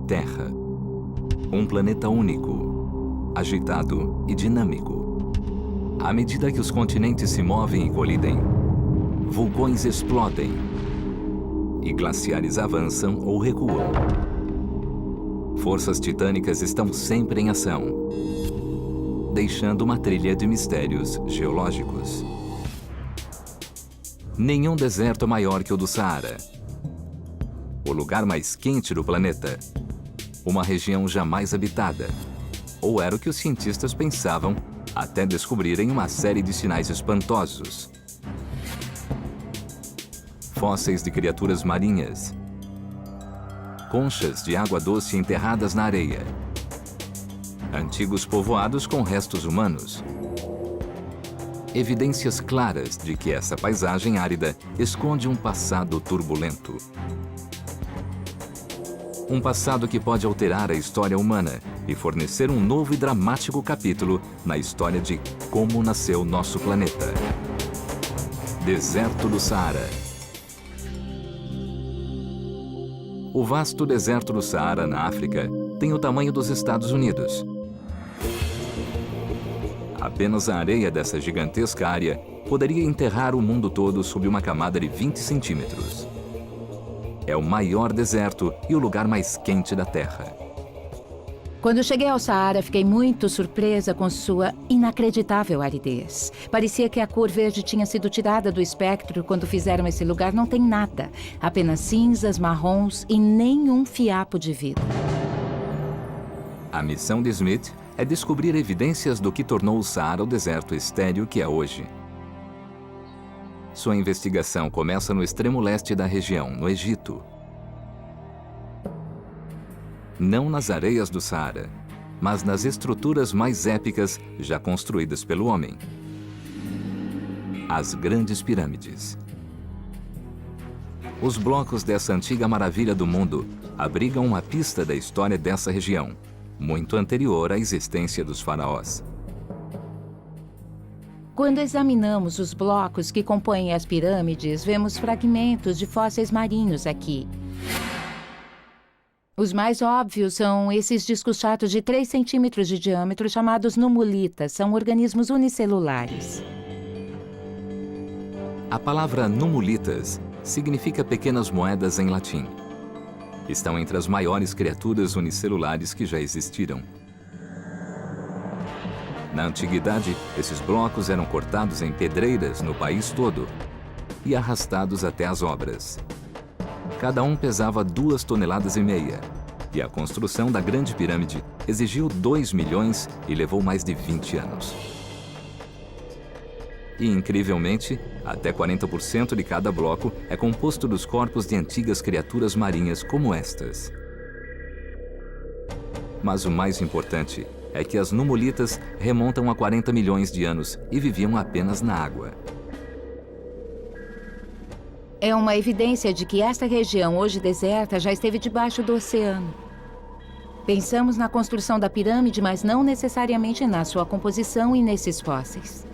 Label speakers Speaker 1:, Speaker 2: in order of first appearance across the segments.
Speaker 1: Terra. Um planeta único, agitado e dinâmico. À medida que os continentes se movem e colidem, vulcões explodem e glaciares avançam ou recuam. Forças titânicas estão sempre em ação, deixando uma trilha de mistérios geológicos. Nenhum deserto é maior que o do Saara, o lugar mais quente do planeta, uma região jamais habitada, ou era o que os cientistas pensavam até descobrirem uma série de sinais espantosos. Fósseis de criaturas marinhas, conchas de água doce enterradas na areia, antigos povoados com restos humanos, evidências claras de que essa paisagem árida esconde um passado turbulento. Um passado que pode alterar a história humana e fornecer um novo e dramático capítulo na história de como nasceu nosso planeta. Deserto do Saara. O vasto deserto do Saara, na África, tem o tamanho dos Estados Unidos. Apenas a areia dessa gigantesca área poderia enterrar o mundo todo sob uma camada de 20 centímetros. É o maior deserto e o lugar mais quente da Terra.
Speaker 2: Quando cheguei ao Saara, fiquei muito surpresa com sua inacreditável aridez. Parecia que a cor verde tinha sido tirada do espectro quando fizeram esse lugar. Não tem nada, apenas cinzas, marrons e nenhum fiapo de vida.
Speaker 1: A missão de Smith é descobrir evidências do que tornou o Saara o deserto estéril que é hoje. Sua investigação começa no extremo leste da região, no Egito. Não nas areias do Saara, mas nas estruturas mais épicas já construídas pelo homem. As grandes pirâmides. Os blocos dessa antiga maravilha do mundo abrigam uma pista da história dessa região, muito anterior à existência dos faraós.
Speaker 2: Quando examinamos os blocos que compõem as pirâmides, vemos fragmentos de fósseis marinhos aqui. Os mais óbvios são esses discos chatos de 3 centímetros de diâmetro chamados numulitas. São organismos unicelulares.
Speaker 1: A palavra numulitas significa pequenas moedas em latim. Estão entre as maiores criaturas unicelulares que já existiram. Na antiguidade, esses blocos eram cortados em pedreiras no país todo e arrastados até as obras. Cada um pesava 2,5 toneladas, e a construção da Grande Pirâmide exigiu 2 milhões e levou mais de 20 anos. E, incrivelmente, até 40% de cada bloco é composto dos corpos de antigas criaturas marinhas como estas. Mas o mais importante é que as numulitas remontam a 40 milhões de anos e viviam apenas na água.
Speaker 2: É uma evidência de que esta região, hoje deserta, já esteve debaixo do oceano. Pensamos na construção da pirâmide, mas não necessariamente na sua composição e nesses fósseis.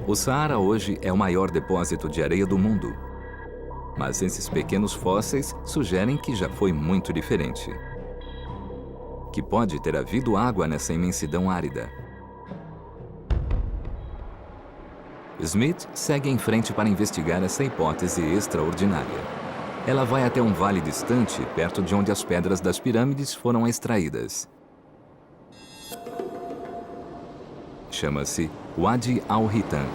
Speaker 1: O Saara hoje é o maior depósito de areia do mundo. Mas esses pequenos fósseis sugerem que já foi muito diferente. Que pode ter havido água nessa imensidão árida. Smith segue em frente para investigar essa hipótese extraordinária. Ela vai até um vale distante, perto de onde as pedras das pirâmides foram extraídas. Chama-se Wadi al-Hitan.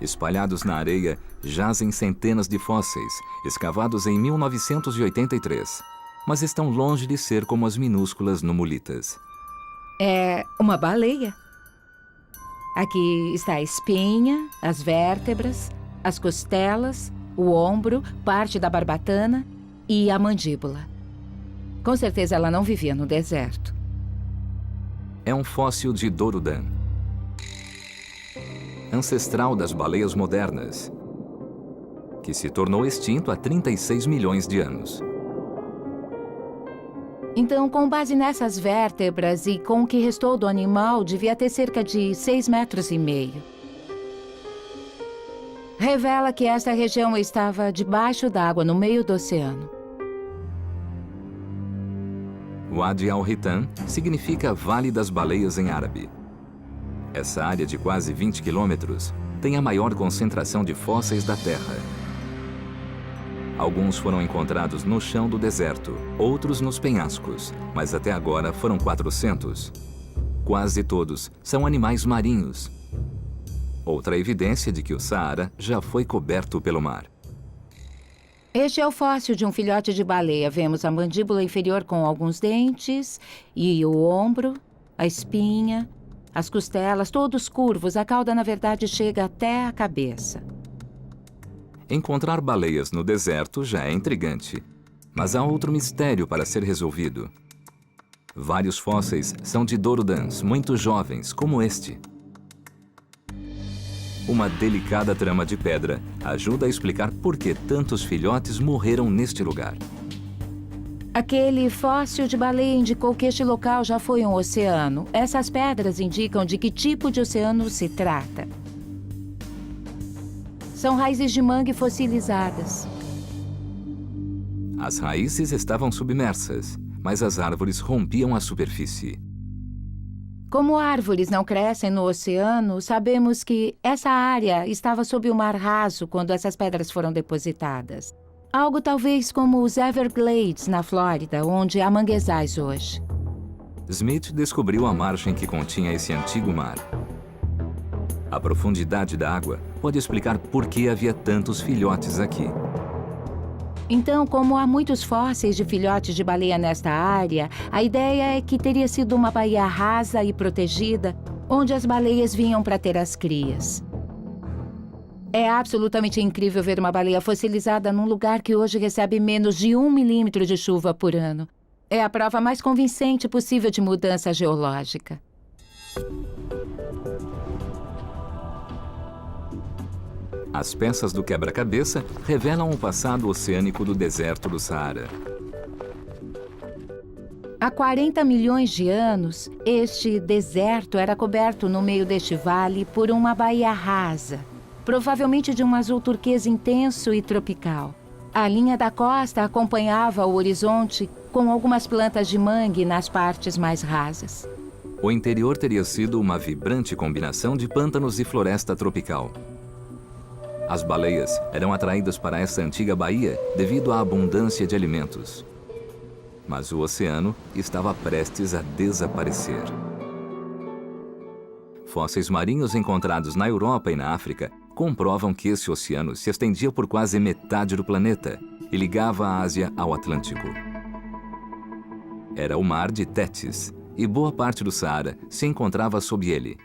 Speaker 1: Espalhados na areia, jazem centenas de fósseis, escavados em 1983, mas estão longe de ser como as minúsculas numulitas.
Speaker 2: É uma baleia. Aqui está a espinha, as vértebras, as costelas, o ombro, parte da barbatana e a mandíbula. Com certeza ela não vivia no deserto.
Speaker 1: É um fóssil de Dorudan, ancestral das baleias modernas, que se tornou extinto há 36 milhões de anos.
Speaker 2: Então, com base nessas vértebras e com o que restou do animal, devia ter cerca de 6,5 metros. revela que esta região estava debaixo d'água, no meio do oceano.
Speaker 1: Wadi al-Hitan significa Vale das Baleias em árabe. Essa área de quase 20 quilômetros tem a maior concentração de fósseis da Terra. Alguns foram encontrados no chão do deserto, outros nos penhascos, mas até agora foram 400. Quase todos são animais marinhos. Outra evidência de que o Saara já foi coberto pelo mar.
Speaker 2: Este é o fóssil de um filhote de baleia. Vemos a mandíbula inferior com alguns dentes, e o ombro, a espinha, as costelas, todos curvos. A cauda, na verdade, chega até a cabeça.
Speaker 1: Encontrar baleias no deserto já é intrigante, mas há outro mistério para ser resolvido. Vários fósseis são de Dorudans, muito jovens, como este. Uma delicada trama de pedra ajuda a explicar por que tantos filhotes morreram neste lugar.
Speaker 2: Aquele fóssil de baleia indicou que este local já foi um oceano. Essas pedras indicam de que tipo de oceano se trata. São raízes de mangue fossilizadas.
Speaker 1: As raízes estavam submersas, mas as árvores rompiam a superfície.
Speaker 2: Como árvores não crescem no oceano, sabemos que essa área estava sob o mar raso quando essas pedras foram depositadas. Algo talvez como os Everglades, na Flórida, onde há manguezais hoje.
Speaker 1: Smith descobriu a margem que continha esse antigo mar. A profundidade da água pode explicar por que havia tantos filhotes aqui.
Speaker 2: Então, como há muitos fósseis de filhotes de baleia nesta área, a ideia é que teria sido uma baía rasa e protegida, onde as baleias vinham para ter as crias. É absolutamente incrível ver uma baleia fossilizada num lugar que hoje recebe menos de 1 milímetro de chuva por ano. É a prova mais convincente possível de mudança geológica.
Speaker 1: As peças do quebra-cabeça revelam o passado oceânico do deserto do Saara.
Speaker 2: Há 40 milhões de anos, este deserto era coberto no meio deste vale por uma baía rasa, provavelmente de um azul turquesa intenso e tropical. A linha da costa acompanhava o horizonte com algumas plantas de mangue nas partes mais rasas.
Speaker 1: O interior teria sido uma vibrante combinação de pântanos e floresta tropical. As baleias eram atraídas para essa antiga baía devido à abundância de alimentos. Mas o oceano estava prestes a desaparecer. Fósseis marinhos encontrados na Europa e na África comprovam que esse oceano se estendia por quase metade do planeta e ligava a Ásia ao Atlântico. Era o Mar de Tétis, e boa parte do Saara se encontrava sob ele.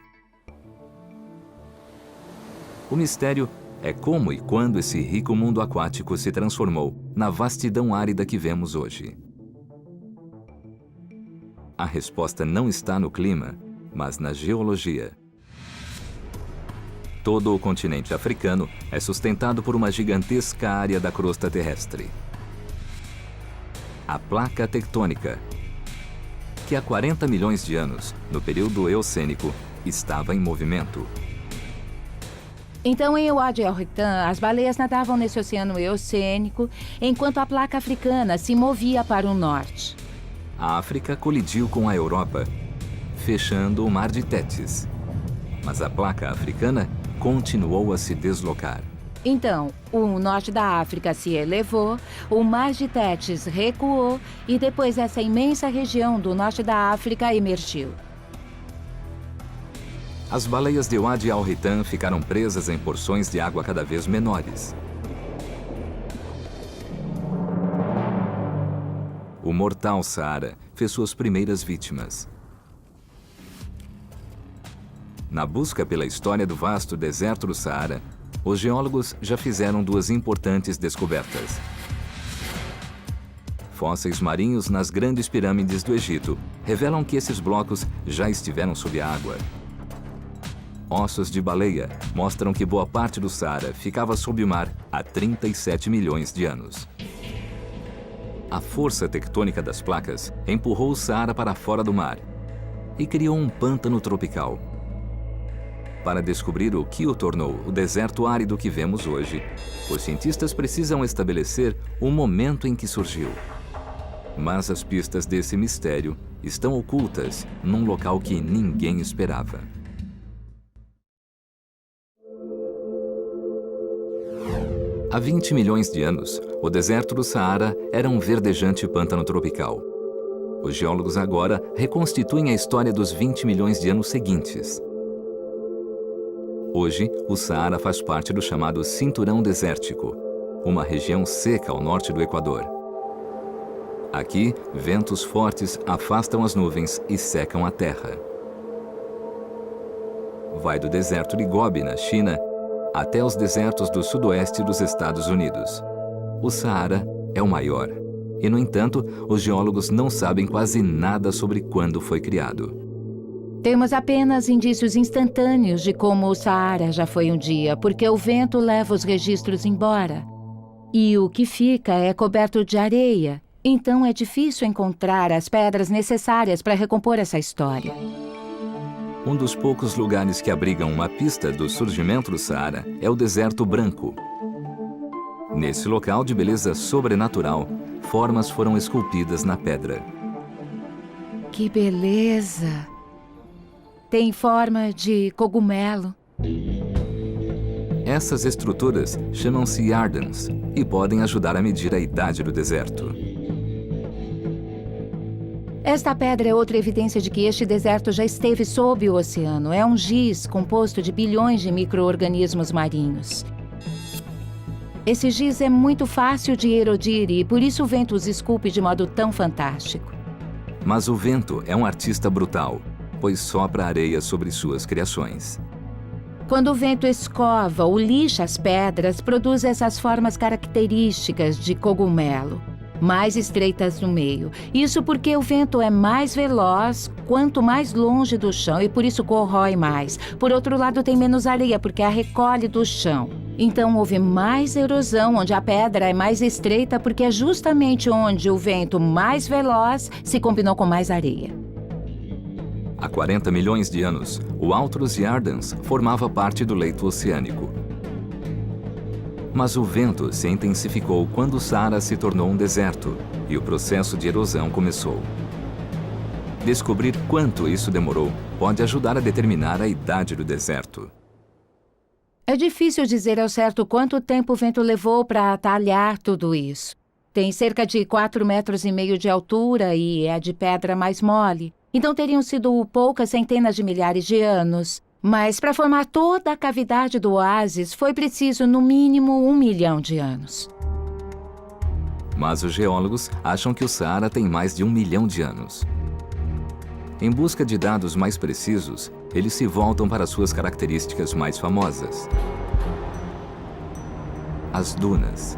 Speaker 1: O mistério é como e quando esse rico mundo aquático se transformou na vastidão árida que vemos hoje. A resposta não está no clima, mas na geologia. Todo o continente africano é sustentado por uma gigantesca área da crosta terrestre. A placa tectônica, que há 40 milhões de anos, no período Eocênico, estava em movimento.
Speaker 2: Então, em Wadi al-Hitan, as baleias nadavam nesse oceano eocênico, enquanto a placa africana se movia para o norte.
Speaker 1: A África colidiu com a Europa, fechando o Mar de Tétis. Mas a placa africana continuou a se deslocar.
Speaker 2: Então, o norte da África se elevou, o Mar de Tétis recuou e depois essa imensa região do norte da África emergiu.
Speaker 1: As baleias de Wadi al-Hitan ficaram presas em porções de água cada vez menores. O mortal Saara fez suas primeiras vítimas. Na busca pela história do vasto deserto do Saara, os geólogos já fizeram duas importantes descobertas. Fósseis marinhos nas grandes pirâmides do Egito revelam que esses blocos já estiveram sob a água. Ossos de baleia mostram que boa parte do Saara ficava sob o mar há 37 milhões de anos. A força tectônica das placas empurrou o Saara para fora do mar e criou um pântano tropical. Para descobrir o que o tornou o deserto árido que vemos hoje, os cientistas precisam estabelecer o momento em que surgiu. Mas as pistas desse mistério estão ocultas num local que ninguém esperava. Há 20 milhões de anos, o deserto do Saara era um verdejante pântano tropical. Os geólogos agora reconstituem a história dos 20 milhões de anos seguintes. Hoje, o Saara faz parte do chamado Cinturão Desértico, uma região seca ao norte do Equador. Aqui, ventos fortes afastam as nuvens e secam a terra. Vai do deserto de Gobi, na China, até os desertos do sudoeste dos Estados Unidos. O Saara é o maior. E, no entanto, os geólogos não sabem quase nada sobre quando foi criado.
Speaker 2: Temos apenas indícios instantâneos de como o Saara já foi um dia, porque o vento leva os registros embora. E o que fica é coberto de areia, então é difícil encontrar as pedras necessárias para recompor essa história.
Speaker 1: Um dos poucos lugares que abrigam uma pista do surgimento do Saara é o Deserto Branco. Nesse local de beleza sobrenatural, formas foram esculpidas na pedra.
Speaker 2: Que beleza! Tem forma de cogumelo.
Speaker 1: Essas estruturas chamam-se yardans e podem ajudar a medir a idade do deserto.
Speaker 2: Esta pedra é outra evidência de que este deserto já esteve sob o oceano. É um giz composto de bilhões de micro-organismos marinhos. Esse giz é muito fácil de erodir e por isso o vento os esculpe de modo tão fantástico.
Speaker 1: Mas o vento é um artista brutal, pois sopra areia sobre suas criações.
Speaker 2: Quando o vento escova ou lixa as pedras, produz essas formas características de cogumelo, mais estreitas no meio. Isso porque o vento é mais veloz quanto mais longe do chão e por isso corrói mais. Por outro lado, tem menos areia porque a recolhe do chão. Então houve mais erosão onde a pedra é mais estreita porque é justamente onde o vento mais veloz se combinou com mais areia.
Speaker 1: Há 40 milhões de anos, o Altos Yardans formava parte do leito oceânico. Mas o vento se intensificou quando o Saara se tornou um deserto e o processo de erosão começou. Descobrir quanto isso demorou pode ajudar a determinar a idade do deserto.
Speaker 2: É difícil dizer ao certo quanto tempo o vento levou para talhar tudo isso. Tem cerca de 4,5 metros de altura e é de pedra mais mole. Então teriam sido poucas centenas de milhares de anos. Mas para formar toda a cavidade do oásis foi preciso no mínimo 1 milhão de anos.
Speaker 1: Mas os geólogos acham que o Saara tem mais de 1 milhão de anos. Em busca de dados mais precisos, eles se voltam para suas características mais famosas. As dunas.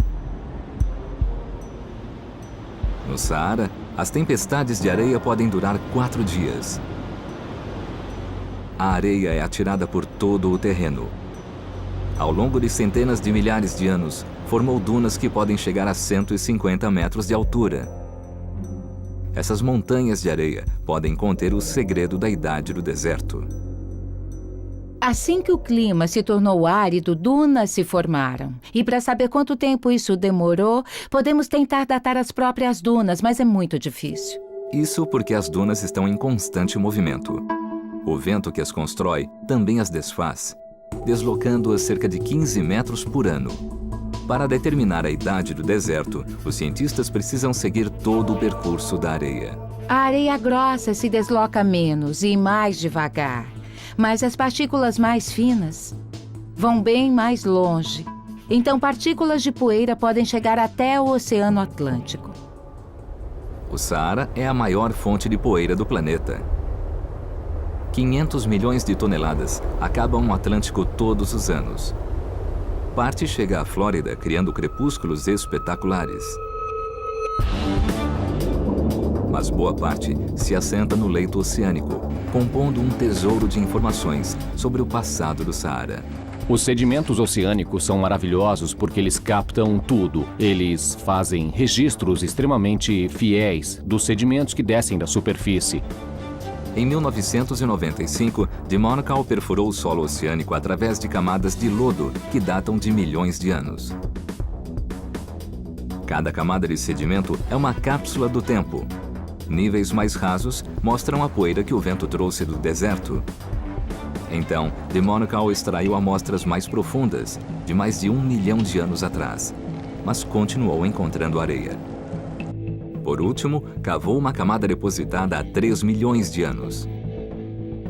Speaker 1: No Saara, as tempestades de areia podem durar 4 dias. A areia é atirada por todo o terreno. Ao longo de centenas de milhares de anos, formou dunas que podem chegar a 150 metros de altura. Essas montanhas de areia podem conter o segredo da idade do deserto.
Speaker 2: Assim que o clima se tornou árido, dunas se formaram. E para saber quanto tempo isso demorou, podemos tentar datar as próprias dunas, mas é muito difícil.
Speaker 1: Isso porque as dunas estão em constante movimento. O vento que as constrói também as desfaz, deslocando-as cerca de 15 metros por ano. Para determinar a idade do deserto, os cientistas precisam seguir todo o percurso da areia.
Speaker 2: A areia grossa se desloca menos e mais devagar. Mas as partículas mais finas vão bem mais longe. Então, partículas de poeira podem chegar até o Oceano Atlântico.
Speaker 1: O Saara é a maior fonte de poeira do planeta. 500 milhões de toneladas acabam no Atlântico todos os anos. Parte chega à Flórida, criando crepúsculos espetaculares. Mas boa parte se assenta no leito oceânico, compondo um tesouro de informações sobre o passado do Saara.
Speaker 3: Os sedimentos oceânicos são maravilhosos porque eles captam tudo. Eles fazem registros extremamente fiéis dos sedimentos que descem da superfície.
Speaker 1: Em 1995, de Monaco perfurou o solo oceânico através de camadas de lodo que datam de milhões de anos. Cada camada de sedimento é uma cápsula do tempo. Níveis mais rasos mostram a poeira que o vento trouxe do deserto. Então, de Monaco extraiu amostras mais profundas, de mais de 1 milhão de anos atrás, mas continuou encontrando areia. Por último, cavou uma camada depositada há 3 milhões de anos.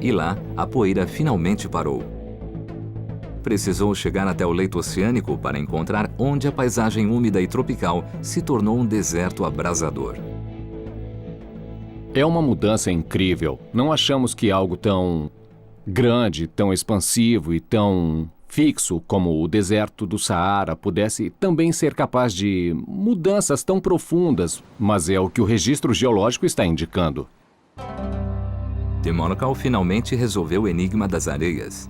Speaker 1: E lá, a poeira finalmente parou. Precisou chegar até o leito oceânico para encontrar onde a paisagem úmida e tropical se tornou um deserto abrasador.
Speaker 3: É uma mudança incrível. Não achamos que algo tão grande, tão expansivo e tão fixo como o deserto do Saara pudesse também ser capaz de mudanças tão profundas, mas é o que o registro geológico está indicando.
Speaker 1: De Monaco finalmente resolveu o enigma das areias.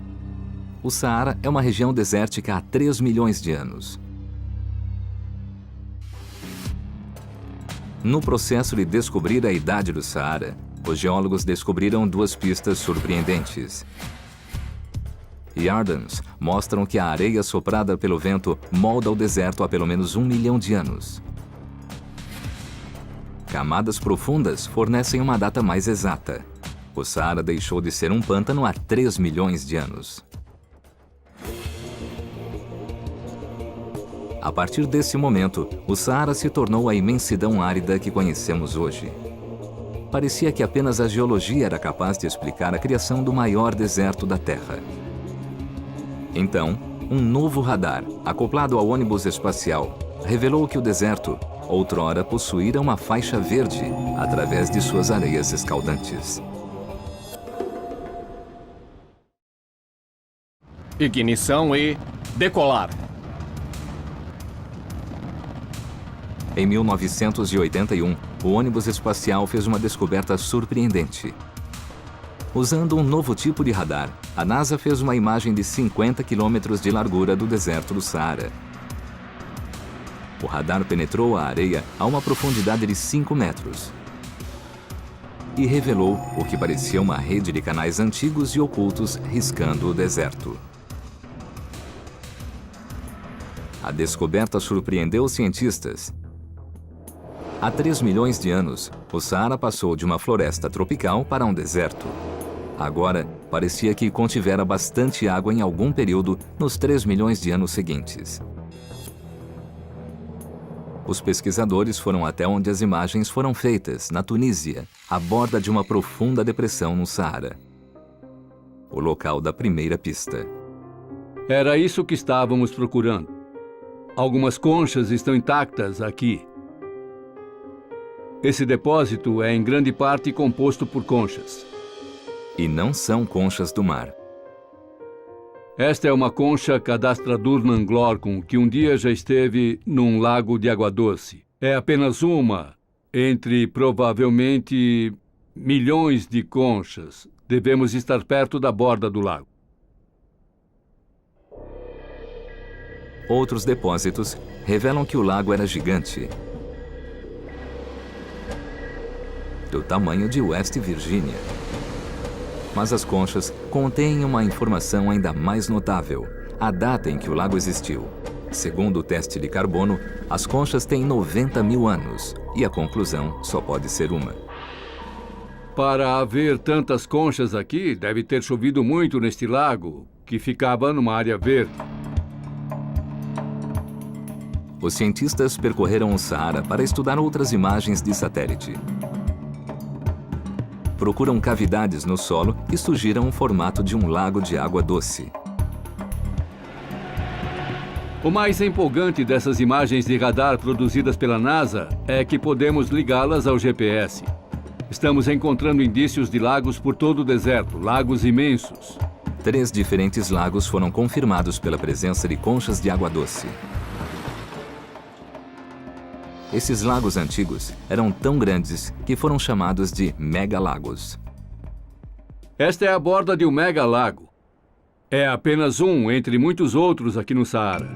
Speaker 1: O Saara é uma região desértica há 3 milhões de anos. No processo de descobrir a idade do Saara, os geólogos descobriram 2 pistas surpreendentes. Yardens mostram que a areia soprada pelo vento molda o deserto há pelo menos 1 milhão de anos. Camadas profundas fornecem uma data mais exata. O Saara deixou de ser um pântano há 3 milhões de anos. A partir desse momento, o Saara se tornou a imensidão árida que conhecemos hoje. Parecia que apenas a geologia era capaz de explicar a criação do maior deserto da Terra. Então, um novo radar, acoplado ao ônibus espacial, revelou que o deserto, outrora, possuíra uma faixa verde através de suas areias escaldantes.
Speaker 3: Ignição e decolar.
Speaker 1: Em 1981, o ônibus espacial fez uma descoberta surpreendente. Usando um novo tipo de radar, a NASA fez uma imagem de 50 quilômetros de largura do deserto do Saara. O radar penetrou a areia a uma profundidade de 5 metros e revelou o que parecia uma rede de canais antigos e ocultos riscando o deserto. A descoberta surpreendeu os cientistas. Há 3 milhões de anos, o Saara passou de uma floresta tropical para um deserto. Agora, parecia que contivera bastante água em algum período nos 3 milhões de anos seguintes. Os pesquisadores foram até onde as imagens foram feitas, na Tunísia, à borda de uma profunda depressão no Saara. O local da primeira pista.
Speaker 4: Era isso que estávamos procurando. Algumas conchas estão intactas aqui. Esse depósito é em grande parte composto por conchas.
Speaker 1: E não são conchas do mar.
Speaker 4: Esta é uma concha Cadastradurnan glorcum, que um dia já esteve num lago de água doce. É apenas uma entre, provavelmente, milhões de conchas. Devemos estar perto da borda do lago.
Speaker 1: Outros depósitos revelam que o lago era gigante, do tamanho de West Virginia. Mas as conchas contêm uma informação ainda mais notável: a data em que o lago existiu. Segundo o teste de carbono, as conchas têm 90 mil anos, e a conclusão só pode ser uma.
Speaker 4: Para haver tantas conchas aqui, deve ter chovido muito neste lago, que ficava numa área verde.
Speaker 1: Os cientistas percorreram o Saara para estudar outras imagens de satélite. Procuram cavidades no solo que sugiram o formato de um lago de água doce.
Speaker 4: O mais empolgante dessas imagens de radar produzidas pela NASA é que podemos ligá-las ao GPS. Estamos encontrando indícios de lagos por todo o deserto, lagos imensos.
Speaker 1: 3 diferentes lagos foram confirmados pela presença de conchas de água doce. Esses lagos antigos eram tão grandes que foram chamados de megalagos.
Speaker 4: Esta é a borda de um megalago. É apenas um entre muitos outros aqui no Saara.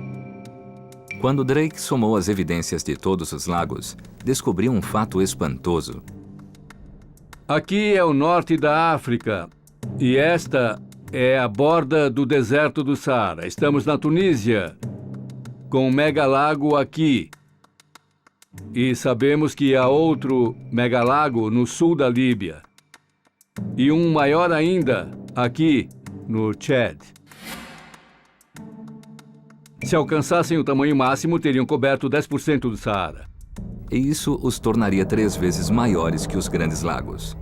Speaker 1: Quando Drake somou as evidências de todos os lagos, descobriu um fato espantoso.
Speaker 4: Aqui é o norte da África e esta é a borda do deserto do Saara. Estamos na Tunísia, com um megalago aqui. E sabemos que há outro megalago no sul da Líbia. E um maior ainda aqui no Tchad. Se alcançassem o tamanho máximo, teriam coberto 10% do Saara.
Speaker 1: E isso os tornaria 3 vezes maiores que os Grandes Lagos.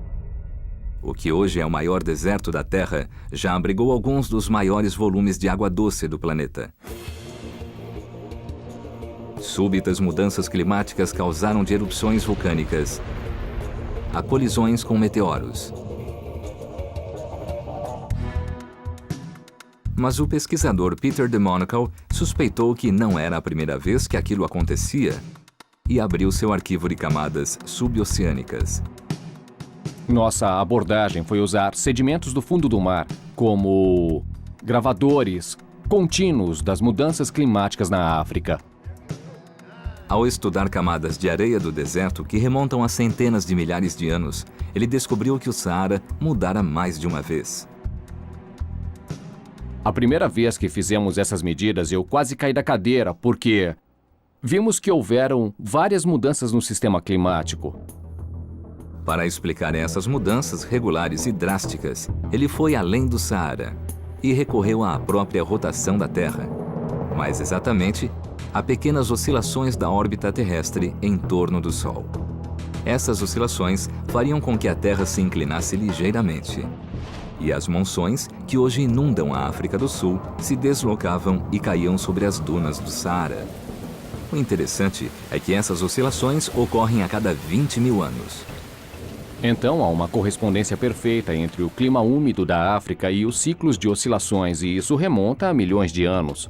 Speaker 1: O que hoje é o maior deserto da Terra já abrigou alguns dos maiores volumes de água doce do planeta. Súbitas mudanças climáticas causaram de erupções vulcânicas a colisões com meteoros. Mas o pesquisador Peter de Monaco suspeitou que não era a primeira vez que aquilo acontecia e abriu seu arquivo de camadas suboceânicas.
Speaker 3: Nossa abordagem foi usar sedimentos do fundo do mar como gravadores contínuos das mudanças climáticas na África.
Speaker 1: Ao estudar camadas de areia do deserto que remontam a centenas de milhares de anos, ele descobriu que o Saara mudara mais de uma vez.
Speaker 3: A primeira vez que fizemos essas medidas, eu quase caí da cadeira, porque vimos que houveram várias mudanças no sistema climático.
Speaker 1: Para explicar essas mudanças regulares e drásticas, ele foi além do Saara e recorreu à própria rotação da Terra. Mais exatamente, a pequenas oscilações da órbita terrestre em torno do Sol. Essas oscilações fariam com que a Terra se inclinasse ligeiramente. E as monções, que hoje inundam a África do Sul, se deslocavam e caíam sobre as dunas do Saara. O interessante é que essas oscilações ocorrem a cada 20 mil anos.
Speaker 3: Então, há uma correspondência perfeita entre o clima úmido da África e os ciclos de oscilações, e isso remonta a milhões de anos.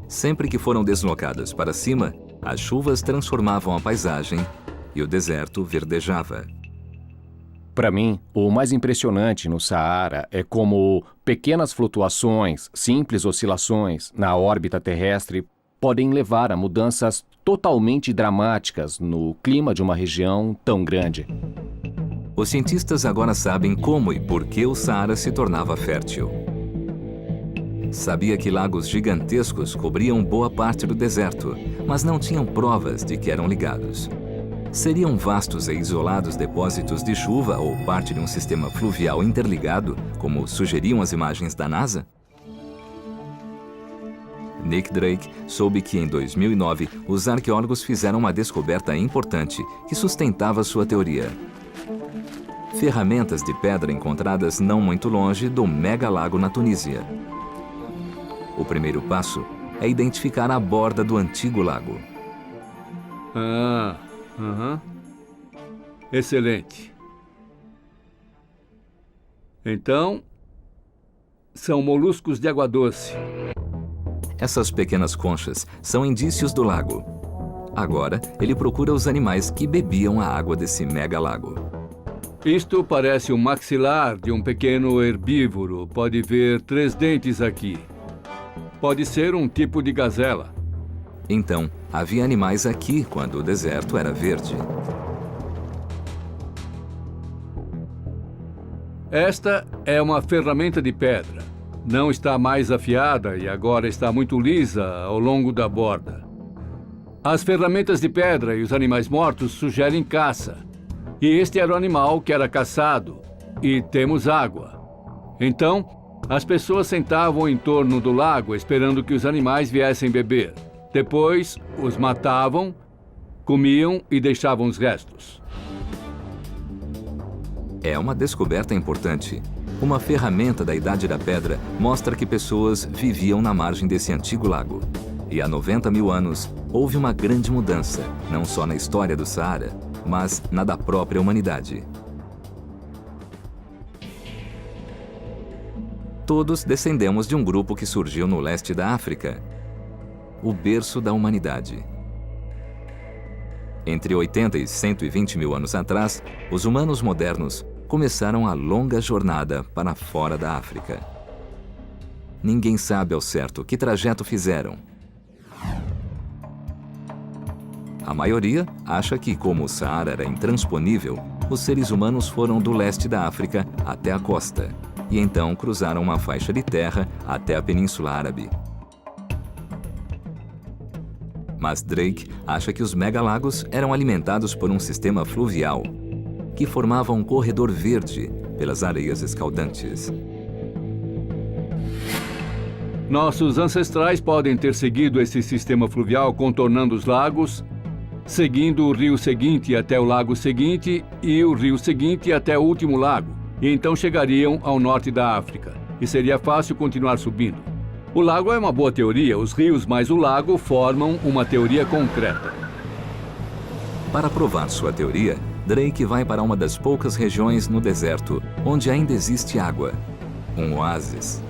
Speaker 1: Sempre que foram deslocadas para cima, as chuvas transformavam a paisagem e o deserto verdejava.
Speaker 3: Para mim, o mais impressionante no Saara é como pequenas flutuações, simples oscilações na órbita terrestre podem levar a mudanças totalmente dramáticas no clima de uma região tão grande.
Speaker 1: Os cientistas agora sabem como e por que o Saara se tornava fértil. Sabia que lagos gigantescos cobriam boa parte do deserto, mas não tinham provas de que eram ligados. Seriam vastos e isolados depósitos de chuva ou parte de um sistema fluvial interligado, como sugeriam as imagens da NASA? Nick Drake soube que em 2009 os arqueólogos fizeram uma descoberta importante que sustentava sua teoria. Ferramentas de pedra encontradas não muito longe do megalago na Tunísia. O primeiro passo é identificar a borda do antigo lago.
Speaker 4: Excelente. Então, são moluscos de água doce.
Speaker 1: Essas pequenas conchas são indícios do lago. Agora, ele procura os animais que bebiam a água desse megalago.
Speaker 4: Isto parece o maxilar de um pequeno herbívoro. Pode ver 3 dentes aqui. Pode ser um tipo de gazela.
Speaker 1: Então, havia animais aqui quando o deserto era verde.
Speaker 4: Esta é uma ferramenta de pedra. Não está mais afiada e agora está muito lisa ao longo da borda. As ferramentas de pedra e os animais mortos sugerem caça. E este era o animal que era caçado. E temos água. Então, as pessoas sentavam em torno do lago esperando que os animais viessem beber. Depois, os matavam, comiam e deixavam os restos.
Speaker 1: É uma descoberta importante. Uma ferramenta da Idade da Pedra mostra que pessoas viviam na margem desse antigo lago. E há 90 mil anos, houve uma grande mudança, não só na história do Saara, mas na da própria humanidade. Todos descendemos de um grupo que surgiu no leste da África, o berço da humanidade. Entre 80 e 120 mil anos atrás, os humanos modernos começaram a longa jornada para fora da África. Ninguém sabe ao certo que trajeto fizeram. A maioria acha que, como o Saara era intransponível, os seres humanos foram do leste da África até a costa, e então cruzaram uma faixa de terra até a Península Árabe. Mas Drake acha que os megalagos eram alimentados por um sistema fluvial, que formava um corredor verde pelas areias escaldantes.
Speaker 4: Nossos ancestrais podem ter seguido esse sistema fluvial contornando os lagos, seguindo o rio seguinte até o lago seguinte e o rio seguinte até o último lago, e então chegariam ao norte da África, e seria fácil continuar subindo. O lago é uma boa teoria, os rios mais o lago formam uma teoria concreta.
Speaker 1: Para provar sua teoria, Drake vai para uma das poucas regiões no deserto onde ainda existe água, um oásis.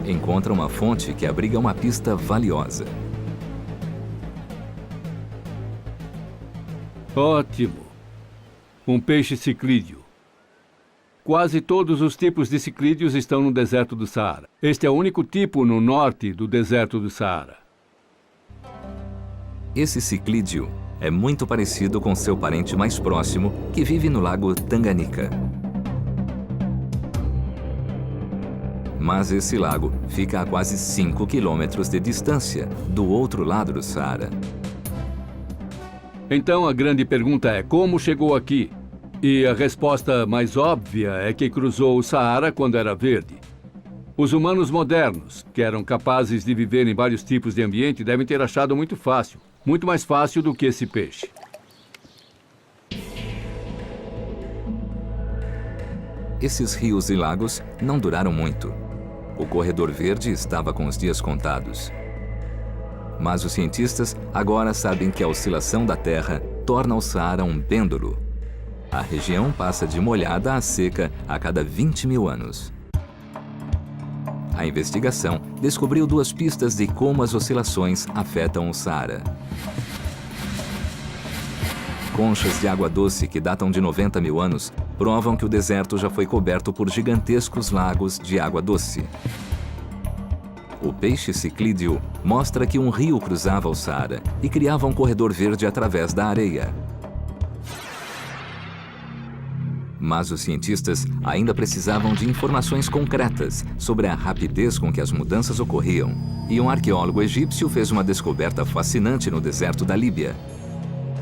Speaker 1: Encontra uma fonte que abriga uma pista valiosa.
Speaker 4: Ótimo! Um peixe ciclídeo. Quase todos os tipos de ciclídeos estão no deserto do Saara. Este é o único tipo no norte do deserto do Saara.
Speaker 1: Esse ciclídeo é muito parecido com seu parente mais próximo, que vive no lago Tanganyika. Mas esse lago fica a quase 5 quilômetros de distância, do outro lado do Saara.
Speaker 4: Então a grande pergunta é: como chegou aqui? E a resposta mais óbvia é que cruzou o Saara quando era verde. Os humanos modernos, que eram capazes de viver em vários tipos de ambiente, devem ter achado muito fácil, muito mais fácil do que esse peixe.
Speaker 1: Esses rios e lagos não duraram muito. O corredor verde estava com os dias contados. Mas os cientistas agora sabem que a oscilação da Terra torna o Saara um pêndulo. A região passa de molhada a seca a cada 20 mil anos. A investigação descobriu 2 pistas de como as oscilações afetam o Saara. Conchas de água doce que datam de 90 mil anos provam que o deserto já foi coberto por gigantescos lagos de água doce. O peixe ciclídeo mostra que um rio cruzava o Saara e criava um corredor verde através da areia. Mas os cientistas ainda precisavam de informações concretas sobre a rapidez com que as mudanças ocorriam. E um arqueólogo egípcio fez uma descoberta fascinante no deserto da Líbia.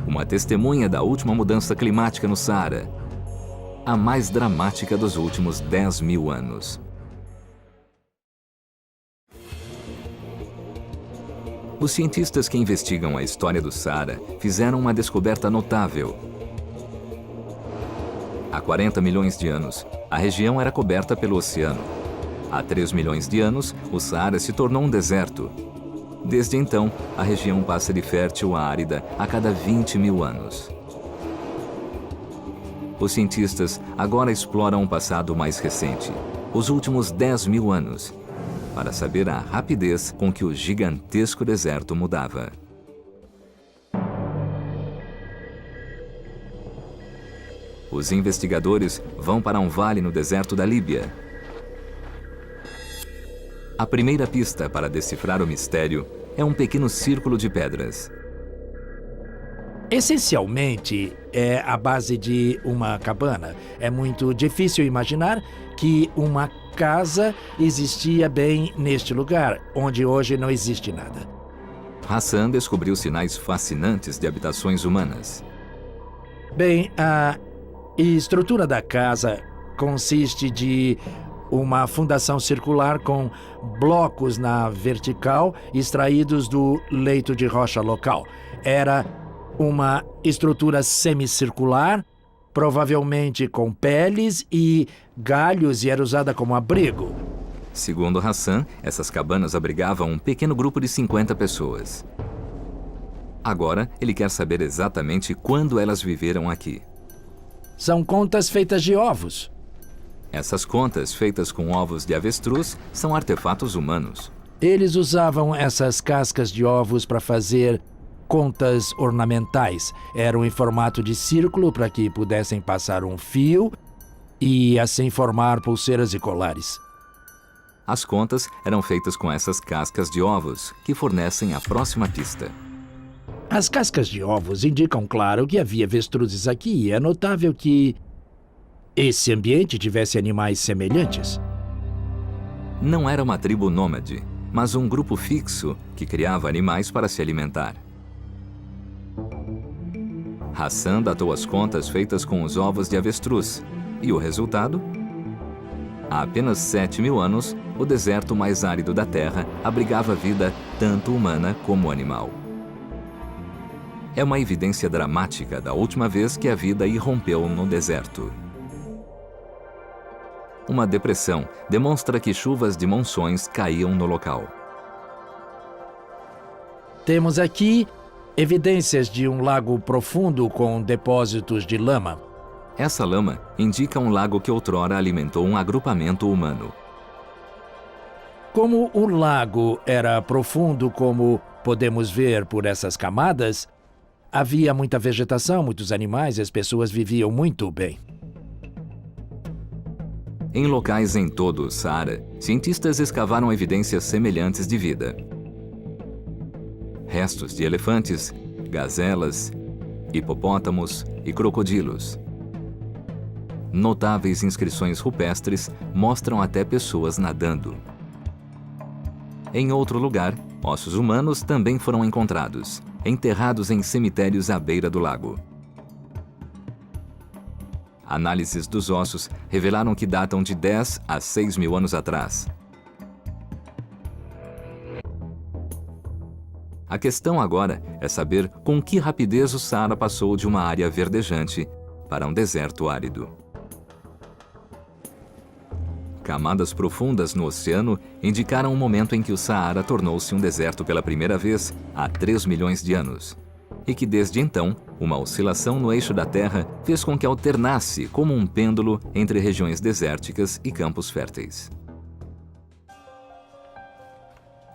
Speaker 1: Uma testemunha da última mudança climática no Saara, a mais dramática dos últimos 10 mil anos. Os cientistas que investigam a história do Saara fizeram uma descoberta notável. Há 40 milhões de anos, a região era coberta pelo oceano. Há 3 milhões de anos, o Saara se tornou um deserto. Desde então, a região passa de fértil a árida a cada 20 mil anos. Os cientistas agora exploram um passado mais recente, os últimos 10 mil anos, para saber a rapidez com que o gigantesco deserto mudava. Os investigadores vão para um vale no deserto da Líbia. A primeira pista para decifrar o mistério é um pequeno círculo de pedras.
Speaker 5: Essencialmente, é a base de uma cabana. É muito difícil imaginar que uma casa existia bem neste lugar, onde hoje não existe nada.
Speaker 1: Hassan descobriu sinais fascinantes de habitações humanas.
Speaker 5: Bem, a estrutura da casa consiste de uma fundação circular com blocos na vertical extraídos do leito de rocha local. Era uma estrutura semicircular, provavelmente com peles e galhos, e era usada como abrigo.
Speaker 1: Segundo Hassan, essas cabanas abrigavam um pequeno grupo de 50 pessoas. Agora, ele quer saber exatamente quando elas viveram aqui.
Speaker 5: São contas feitas de ovos.
Speaker 1: Essas contas, feitas com ovos de avestruz, são artefatos humanos.
Speaker 5: Eles usavam essas cascas de ovos para fazer contas ornamentais. Eram em formato de círculo para que pudessem passar um fio e assim formar pulseiras e colares.
Speaker 1: As contas eram feitas com essas cascas de ovos, que fornecem a próxima pista.
Speaker 5: As cascas de ovos indicam, claro, que havia avestruzes aqui e é notável que esse ambiente tivesse animais semelhantes.
Speaker 1: Não era uma tribo nômade, mas um grupo fixo que criava animais para se alimentar. Hassan datou as contas feitas com os ovos de avestruz. E o resultado? Há apenas 7.000 anos, o deserto mais árido da Terra abrigava vida tanto humana como animal. É uma evidência dramática da última vez que a vida irrompeu no deserto. Uma depressão demonstra que chuvas de monções caíam no local.
Speaker 5: Temos aqui evidências de um lago profundo com depósitos de lama.
Speaker 1: Essa lama indica um lago que outrora alimentou um agrupamento humano.
Speaker 5: Como o lago era profundo, como podemos ver por essas camadas, havia muita vegetação, muitos animais e as pessoas viviam muito bem.
Speaker 1: Em locais em todo o Saara, cientistas escavaram evidências semelhantes de vida. Restos de elefantes, gazelas, hipopótamos e crocodilos. Notáveis inscrições rupestres mostram até pessoas nadando. Em outro lugar, ossos humanos também foram encontrados, enterrados em cemitérios à beira do lago. Análises dos ossos revelaram que datam de 10 a 6.000 anos atrás. A questão agora é saber com que rapidez o Saara passou de uma área verdejante para um deserto árido. Camadas profundas no oceano indicaram o momento em que o Saara tornou-se um deserto pela primeira vez há 3 milhões de anos. E que desde então, uma oscilação no eixo da Terra fez com que alternasse como um pêndulo entre regiões desérticas e campos férteis.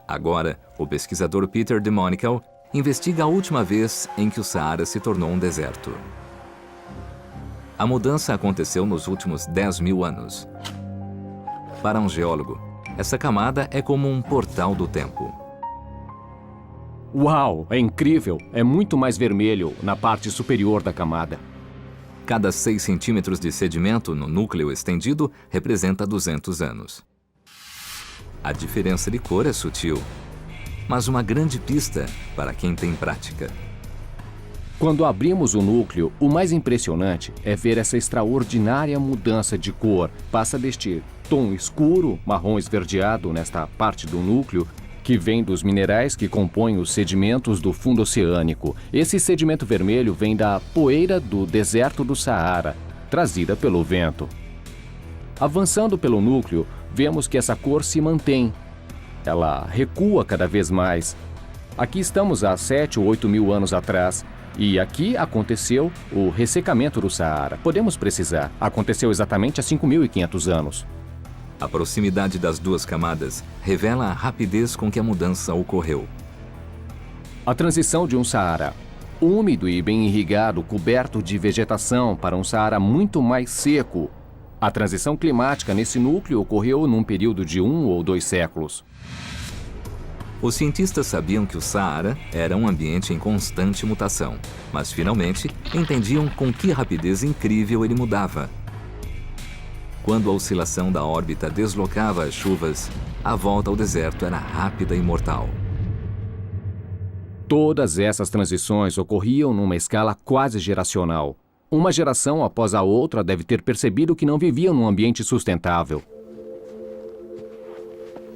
Speaker 1: Agora, o pesquisador Peter de Monaco investiga a última vez em que o Saara se tornou um deserto. A mudança aconteceu nos últimos 10.000 anos. Para um geólogo, essa camada é como um portal do tempo.
Speaker 3: Uau, é incrível! É muito mais vermelho na parte superior da camada.
Speaker 1: Cada 6 centímetros de sedimento no núcleo estendido representa 200 anos. A diferença de cor é sutil, mas uma grande pista para quem tem prática.
Speaker 3: Quando abrimos o núcleo, o mais impressionante é ver essa extraordinária mudança de cor. Passa deste tom escuro, marrom esverdeado nesta parte do núcleo, que vem dos minerais que compõem os sedimentos do fundo oceânico. Esse sedimento vermelho vem da poeira do deserto do Saara, trazida pelo vento. Avançando pelo núcleo, vemos que essa cor se mantém. Ela recua cada vez mais. Aqui estamos há 7 ou 8 mil anos atrás. E aqui aconteceu o ressecamento do Saara. Podemos precisar. Aconteceu exatamente há 5.500 anos.
Speaker 1: A proximidade das duas camadas revela a rapidez com que a mudança ocorreu.
Speaker 3: A transição de um Saara úmido e bem irrigado, coberto de vegetação, para um Saara muito mais seco. A transição climática nesse núcleo ocorreu num período de 1 ou 2 séculos.
Speaker 1: Os cientistas sabiam que o Saara era um ambiente em constante mutação, mas finalmente entendiam com que rapidez incrível ele mudava. Quando a oscilação da órbita deslocava as chuvas, a volta ao deserto era rápida e mortal.
Speaker 3: Todas essas transições ocorriam numa escala quase geracional. Uma geração após a outra deve ter percebido que não viviam num ambiente sustentável.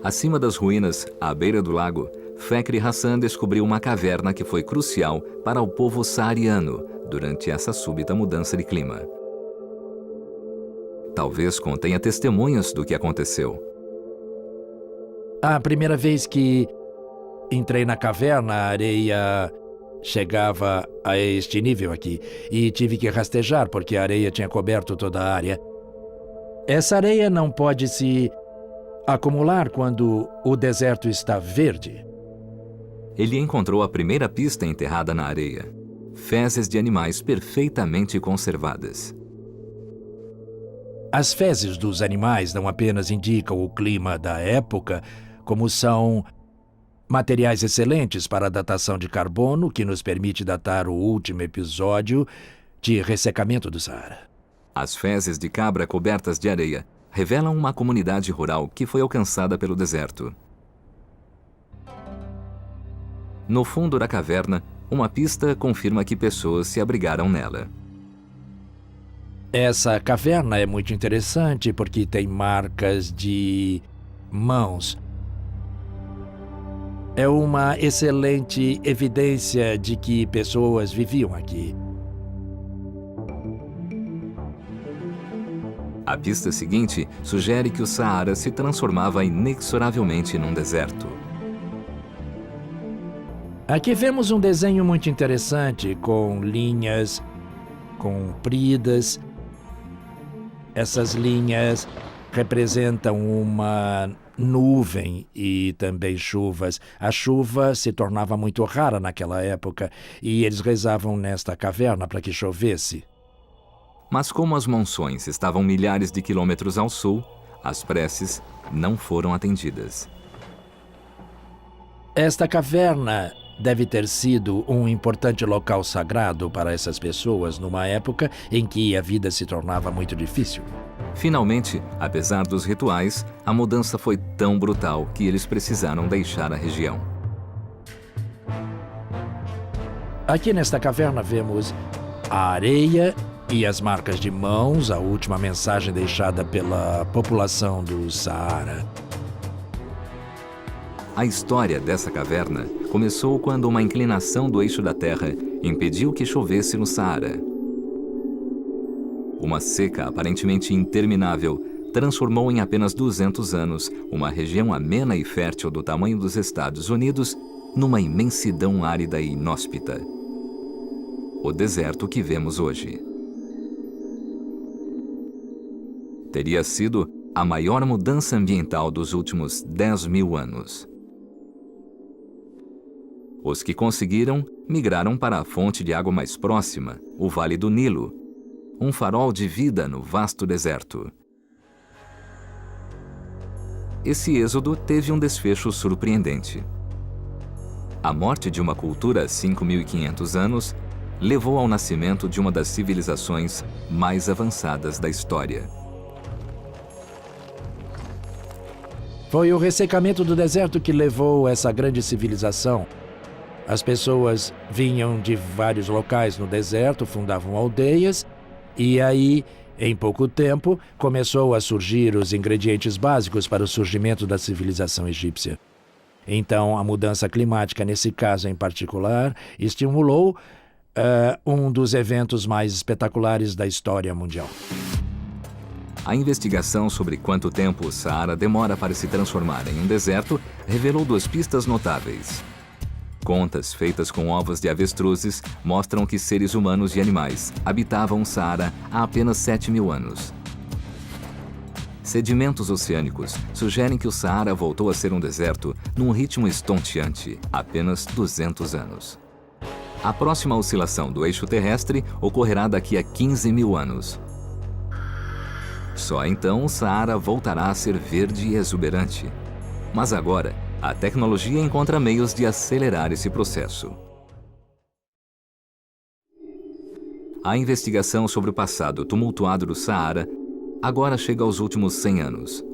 Speaker 1: Acima das ruínas, à beira do lago, Fakhri Hassan descobriu uma caverna que foi crucial para o povo saariano durante essa súbita mudança de clima. Talvez contenha testemunhas do que aconteceu.
Speaker 5: A primeira vez que entrei na caverna, a areia chegava a este nível aqui e tive que rastejar porque a areia tinha coberto toda a área. Essa areia não pode se acumular quando o deserto está verde.
Speaker 1: Ele encontrou a primeira pista enterrada na areia. Fezes de animais perfeitamente conservadas.
Speaker 5: As fezes dos animais não apenas indicam o clima da época, como são materiais excelentes para a datação de carbono, que nos permite datar o último episódio de ressecamento do Saara.
Speaker 1: As fezes de cabra cobertas de areia revelam uma comunidade rural que foi alcançada pelo deserto. No fundo da caverna, uma pista confirma que pessoas se abrigaram nela.
Speaker 5: Essa caverna é muito interessante porque tem marcas de mãos. É uma excelente evidência de que pessoas viviam aqui.
Speaker 1: A pista seguinte sugere que o Saara se transformava inexoravelmente num deserto.
Speaker 5: Aqui vemos um desenho muito interessante com linhas compridas. Essas linhas representam uma nuvem e também chuvas. A chuva se tornava muito rara naquela época e eles rezavam nesta caverna para que chovesse.
Speaker 1: Mas como as monções estavam milhares de quilômetros ao sul, as preces não foram atendidas.
Speaker 5: Esta caverna deve ter sido um importante local sagrado para essas pessoas numa época em que a vida se tornava muito difícil.
Speaker 1: Finalmente, apesar dos rituais, a mudança foi tão brutal que eles precisaram deixar a região.
Speaker 5: Aqui nesta caverna vemos a areia e as marcas de mãos, a última mensagem deixada pela população do Saara.
Speaker 1: A história dessa caverna começou quando uma inclinação do eixo da Terra impediu que chovesse no Saara. Uma seca aparentemente interminável transformou em apenas 200 anos uma região amena e fértil do tamanho dos Estados Unidos numa imensidão árida e inóspita. O deserto que vemos hoje. Teria sido a maior mudança ambiental dos últimos 10.000 anos. Os que conseguiram migraram para a fonte de água mais próxima, o Vale do Nilo, um farol de vida no vasto deserto. Esse êxodo teve um desfecho surpreendente. A morte de uma cultura há 5.500 anos levou ao nascimento de uma das civilizações mais avançadas da história.
Speaker 5: Foi o ressecamento do deserto que levou essa grande civilização. As pessoas vinham de vários locais no deserto, fundavam aldeias, e aí, em pouco tempo, começou a surgir os ingredientes básicos para o surgimento da civilização egípcia. Então, a mudança climática, nesse caso em particular, estimulou um dos eventos mais espetaculares da história mundial.
Speaker 1: A investigação sobre quanto tempo o Saara demora para se transformar em um deserto revelou duas pistas notáveis. Contas feitas com ovos de avestruzes mostram que seres humanos e animais habitavam o Saara há apenas 7.000 anos. Sedimentos oceânicos sugerem que o Saara voltou a ser um deserto num ritmo estonteante, apenas 200 anos. A próxima oscilação do eixo terrestre ocorrerá daqui a 15.000 anos. Só então o Saara voltará a ser verde e exuberante. Mas agora, a tecnologia encontra meios de acelerar esse processo. A investigação sobre o passado tumultuado do Saara agora chega aos últimos 100 anos.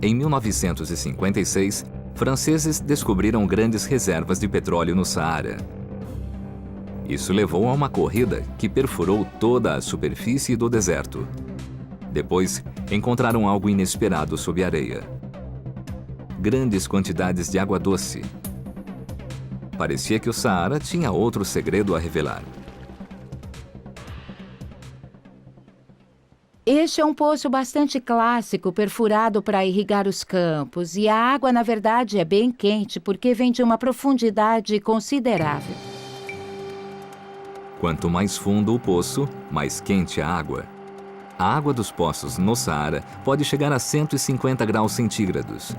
Speaker 1: Em 1956, franceses descobriram grandes reservas de petróleo no Saara. Isso levou a uma corrida que perfurou toda a superfície do deserto. Depois, encontraram algo inesperado sob a areia. Grandes quantidades de água doce. Parecia que o Saara tinha outro segredo a revelar.
Speaker 2: Este é um poço bastante clássico, perfurado para irrigar os campos. E a água, na verdade, é bem quente, porque vem de uma profundidade considerável.
Speaker 1: Quanto mais fundo o poço, mais quente a água. A água dos poços no Saara pode chegar a 150 graus centígrados.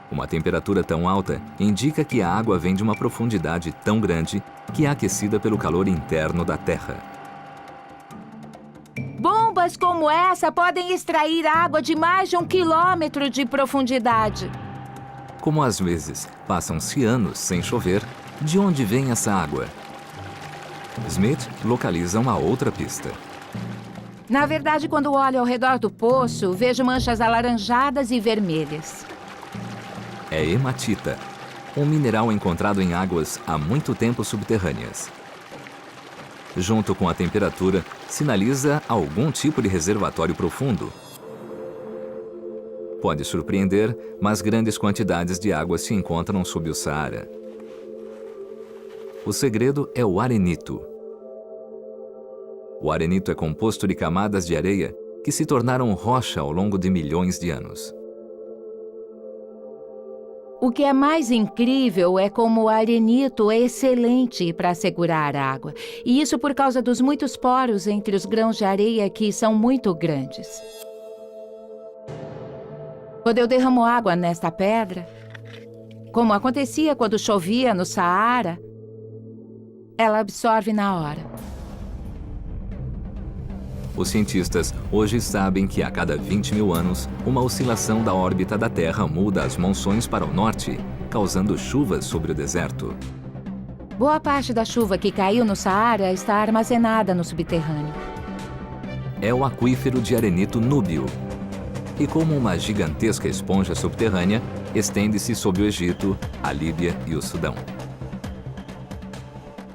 Speaker 1: Uma temperatura tão alta indica que a água vem de uma profundidade tão grande que é aquecida pelo calor interno da Terra.
Speaker 2: Bombas Águas como essa podem extrair água de mais de 1 quilômetro de profundidade.
Speaker 1: Como às vezes passam-se anos sem chover, de onde vem essa água? Smith localiza uma outra pista.
Speaker 2: Na verdade, quando olho ao redor do poço, vejo manchas alaranjadas e vermelhas.
Speaker 1: É hematita, um mineral encontrado em águas há muito tempo subterrâneas. Junto com a temperatura, sinaliza algum tipo de reservatório profundo. Pode surpreender, mas grandes quantidades de água se encontram sob o Saara. O segredo é o arenito. O arenito é composto de camadas de areia que se tornaram rocha ao longo de milhões de anos.
Speaker 2: O que é mais incrível é como o arenito é excelente para segurar água. E isso por causa dos muitos poros entre os grãos de areia que são muito grandes. Quando eu derramo água nesta pedra, como acontecia quando chovia no Saara, ela absorve na hora.
Speaker 1: Os cientistas hoje sabem que a cada 20 mil anos, uma oscilação da órbita da Terra muda as monções para o norte, causando chuvas sobre o deserto.
Speaker 2: Boa parte da chuva que caiu no Saara está armazenada no subterrâneo.
Speaker 1: É o aquífero de arenito núbio. E como uma gigantesca esponja subterrânea, estende-se sobre o Egito, a Líbia e o Sudão.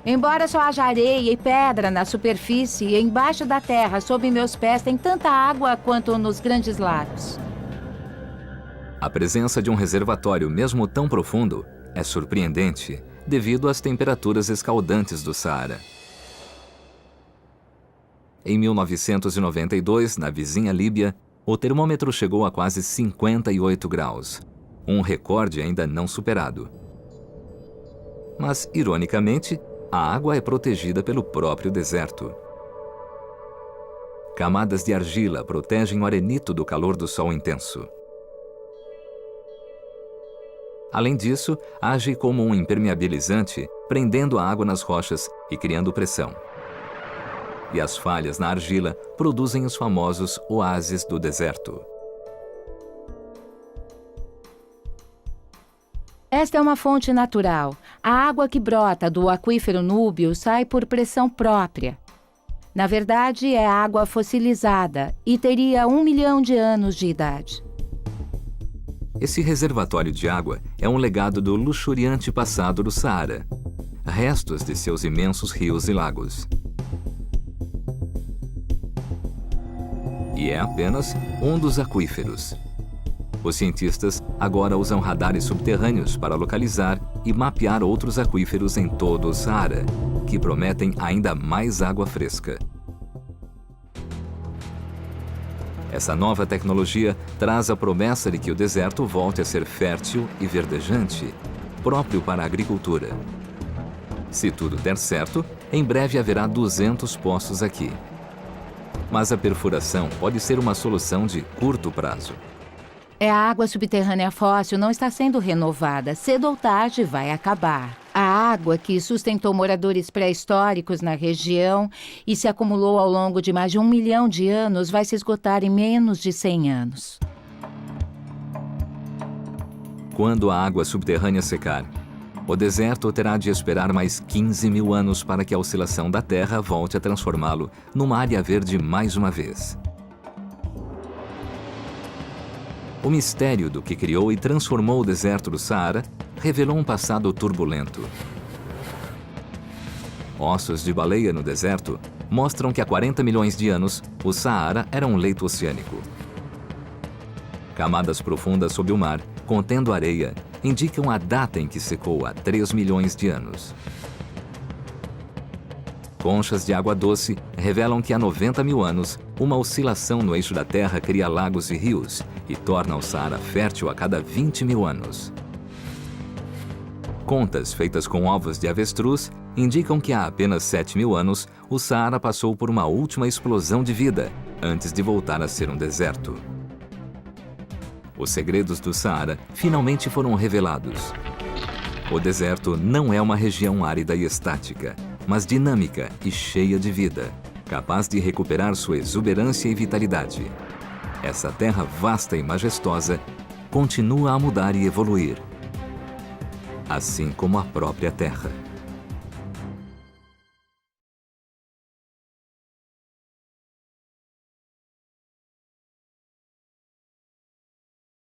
Speaker 2: Embora só haja areia e pedra na superfície, embaixo da terra, sob meus pés, tem tanta água quanto nos grandes lagos.
Speaker 1: A presença de um reservatório mesmo tão profundo é surpreendente devido às temperaturas escaldantes do Saara. Em 1992, na vizinha Líbia, o termômetro chegou a quase 58 graus, um recorde ainda não superado. Mas, ironicamente, a água é protegida pelo próprio deserto. Camadas de argila protegem o arenito do calor do sol intenso. Além disso, age como um impermeabilizante, prendendo a água nas rochas e criando pressão. E as falhas na argila produzem os famosos oásis do deserto.
Speaker 2: Esta é uma fonte natural. A água que brota do aquífero núbio sai por pressão própria. Na verdade, é água fossilizada e teria 1 milhão de anos de idade.
Speaker 1: Esse reservatório de água é um legado do luxuriante passado do Saara, restos de seus imensos rios e lagos. E é apenas um dos aquíferos. Os cientistas agora usam radares subterrâneos para localizar e mapear outros aquíferos em todo o Saara, que prometem ainda mais água fresca. Essa nova tecnologia traz a promessa de que o deserto volte a ser fértil e verdejante, próprio para a agricultura. Se tudo der certo, em breve haverá 200 poços aqui. Mas a perfuração pode ser uma solução de curto prazo.
Speaker 2: A água subterrânea fóssil não está sendo renovada. Cedo ou tarde vai acabar. A água que sustentou moradores pré-históricos na região e se acumulou ao longo de mais de 1 milhão de anos vai se esgotar em menos de 100 anos.
Speaker 1: Quando a água subterrânea secar, o deserto terá de esperar mais 15 mil anos para que a oscilação da Terra volte a transformá-lo numa área verde mais uma vez. O mistério do que criou e transformou o deserto do Saara revelou um passado turbulento. Ossos de baleia no deserto mostram que há 40 milhões de anos o Saara era um leito oceânico. Camadas profundas sob o mar, contendo areia, indicam a data em que secou há 3 milhões de anos. Conchas de água doce revelam que há 90 mil anos, uma oscilação no eixo da Terra cria lagos e rios e torna o Saara fértil a cada 20 mil anos. Contas feitas com ovos de avestruz indicam que há apenas 7 mil anos, o Saara passou por uma última explosão de vida, antes de voltar a ser um deserto. Os segredos do Saara finalmente foram revelados. O deserto não é uma região árida e estática, mas dinâmica e cheia de vida. capaz de recuperar sua exuberância e vitalidade. Essa terra vasta e majestosa continua a mudar e evoluir, assim como a própria Terra.